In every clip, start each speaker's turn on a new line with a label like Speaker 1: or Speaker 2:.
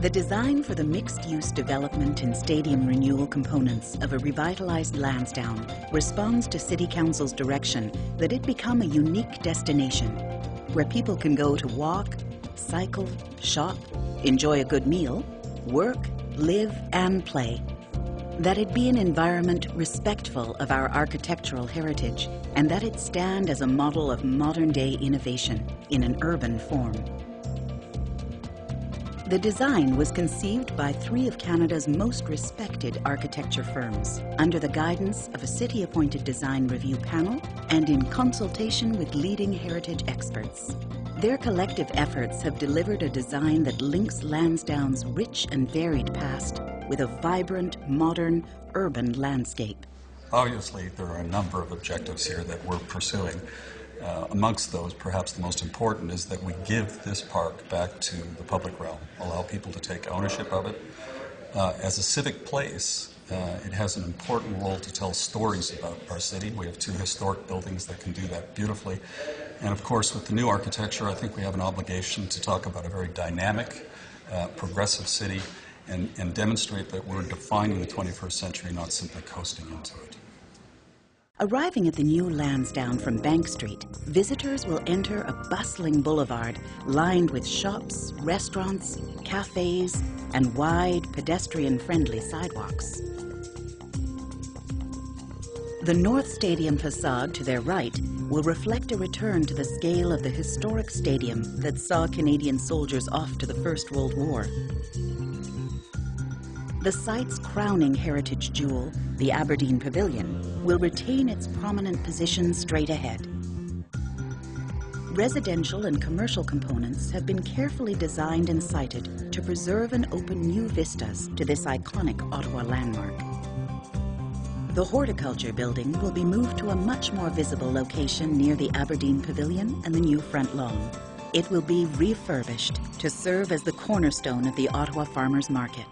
Speaker 1: The design for the mixed-use development and stadium renewal components of a revitalized Lansdowne responds to City Council's direction that it become a unique destination where people can go to walk, cycle, shop, enjoy a good meal, work, live, and play. That it be an environment respectful of our architectural heritage, and that it stand as a model of modern-day innovation in an urban form. The design was conceived by 3 of Canada's most respected architecture firms under the guidance of a city-appointed design review panel and in consultation with leading heritage experts. Their collective efforts have delivered a design that links Lansdowne's rich and varied past with a vibrant, modern, urban landscape.
Speaker 2: Obviously, there are a number of objectives here that we're pursuing. Amongst those, perhaps the most important is that we give this park back to the public realm, allow people to take ownership of it. As a civic place, it has an important role to tell stories about our city. We have 2 historic buildings that can do that beautifully. And of course, with the new architecture, I think we have an obligation to talk about a very dynamic, progressive city and demonstrate that we're defining the 21st century, not simply coasting into it.
Speaker 1: Arriving at the new Lansdowne from Bank Street, visitors will enter a bustling boulevard lined with shops, restaurants, cafes, and wide, pedestrian-friendly sidewalks. The North Stadium facade to their right will reflect a return to the scale of the historic stadium that saw Canadian soldiers off to the First World War. The site's crowning heritage jewel, the Aberdeen Pavilion, will retain its prominent position straight ahead. Residential and commercial components have been carefully designed and sited to preserve and open new vistas to this iconic Ottawa landmark. The horticulture building will be moved to a much more visible location near the Aberdeen Pavilion and the new front lawn. It will be refurbished to serve as the cornerstone of the Ottawa Farmers Market.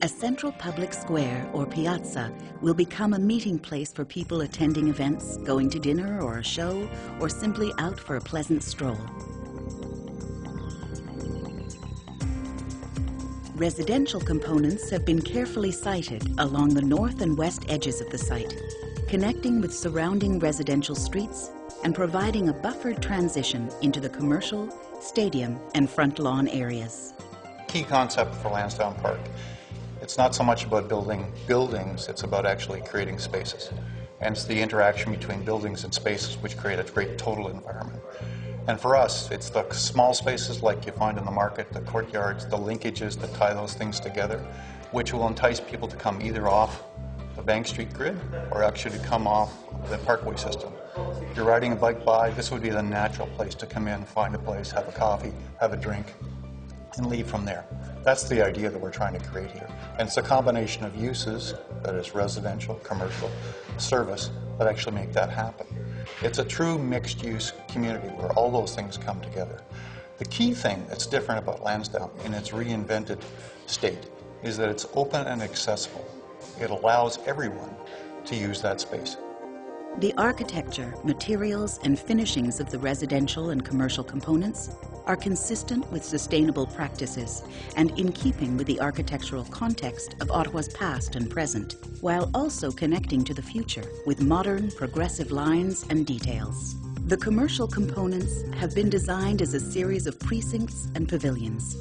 Speaker 1: A central public square, or piazza, will become a meeting place for people attending events, going to dinner or a show, or simply out for a pleasant stroll. Residential components have been carefully sited along the north and west edges of the site, connecting with surrounding residential streets and providing a buffered transition into the commercial, stadium, and front lawn areas.
Speaker 3: Key concept for Lansdowne Park. It's not so much about building buildings, it's about actually creating spaces. And it's the interaction between buildings and spaces which create a great total environment. And for us, it's the small spaces like you find in the market, the courtyards, the linkages that tie those things together, which will entice people to come either off the Bank Street grid or actually to come off the parkway system. If you're riding a bike by, this would be the natural place to come in, find a place, have a coffee, have a drink, and leave from there. That's the idea that we're trying to create here. And it's a combination of uses, that is residential, commercial, service, that actually make that happen. It's a true mixed-use community where all those things come together. The key thing that's different about Lansdowne in its reinvented state is that it's open and accessible. It allows everyone to use that space.
Speaker 1: The architecture, materials, and finishings of the residential and commercial components are consistent with sustainable practices and in keeping with the architectural context of Ottawa's past and present, while also connecting to the future with modern, progressive lines and details. The commercial components have been designed as a series of precincts and pavilions,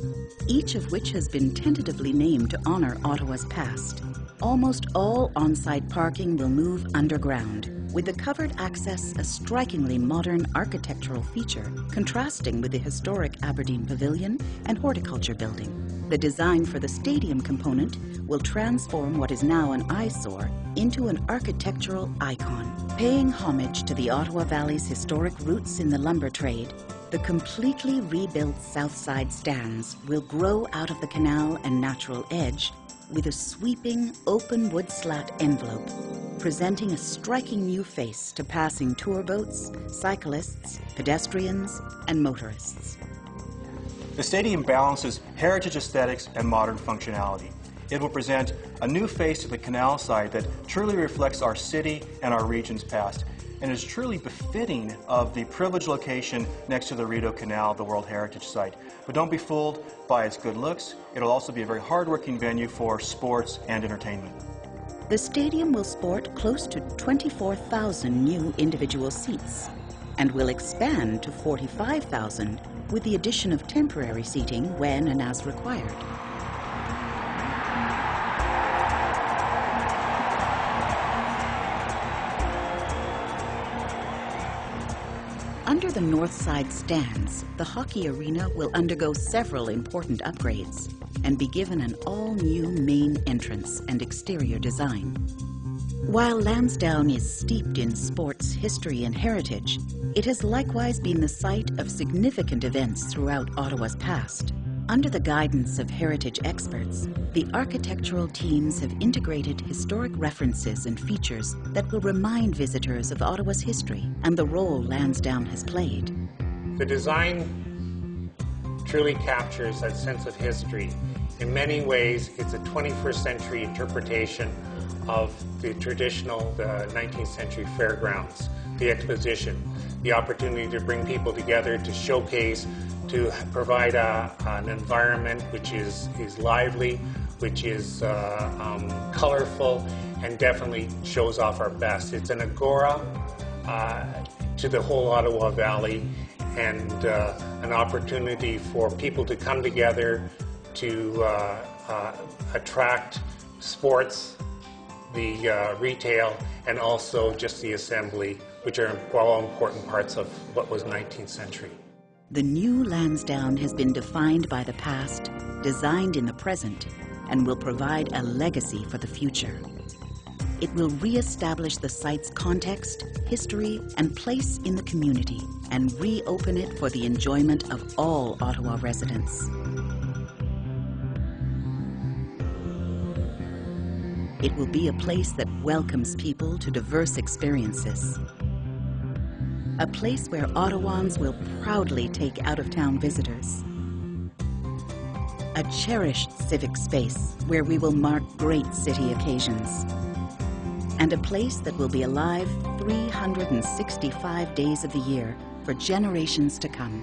Speaker 1: each of which has been tentatively named to honor Ottawa's past. Almost all on-site parking will move underground, with the covered access a strikingly modern architectural feature, contrasting with the historic Aberdeen Pavilion and horticulture building. The design for the stadium component will transform what is now an eyesore into an architectural icon. Paying homage to the Ottawa Valley's historic roots in the lumber trade, the completely rebuilt South Side stands will grow out of the canal and natural edge with a sweeping, open wood slat envelope, presenting a striking new face to passing tour boats, cyclists, pedestrians, and motorists.
Speaker 4: The stadium balances heritage aesthetics and modern functionality. It will present a new face to the canal side that truly reflects our city and our region's past. and is truly befitting of the privileged location next to the Rideau Canal, the World Heritage Site. But don't be fooled by its good looks. It'll also be a very hardworking venue for sports and entertainment.
Speaker 1: The stadium will sport close to 24,000 new individual seats and will expand to 45,000 with the addition of temporary seating when and as required. Under the north side stands, the hockey arena will undergo several important upgrades and be given an all-new main entrance and exterior design. While Lansdowne is steeped in sports, history, and heritage, it has likewise been the site of significant events throughout Ottawa's past. Under the guidance of heritage experts, the architectural teams have integrated historic references and features that will remind visitors of Ottawa's history and the role Lansdowne has played.
Speaker 5: The design truly captures that sense of history. In many ways, it's a 21st century interpretation of the traditional 19th century fairgrounds, the exposition, the opportunity to bring people together to showcase, to provide an environment which is lively, which is colorful, and definitely shows off our best. It's an agora to the whole Ottawa Valley, and an opportunity for people to come together to attract sports, the retail, and also just the assembly, which are all important parts of what was 19th century.
Speaker 1: The new Lansdowne has been defined by the past, designed in the present, and will provide a legacy for the future. It will re-establish the site's context, history, and place in the community, and reopen it for the enjoyment of all Ottawa residents. It will be a place that welcomes people to diverse experiences. A place where Ottawans will proudly take out-of-town visitors. A cherished civic space where we will mark great city occasions. And a place that will be alive 365 days of the year for generations to come.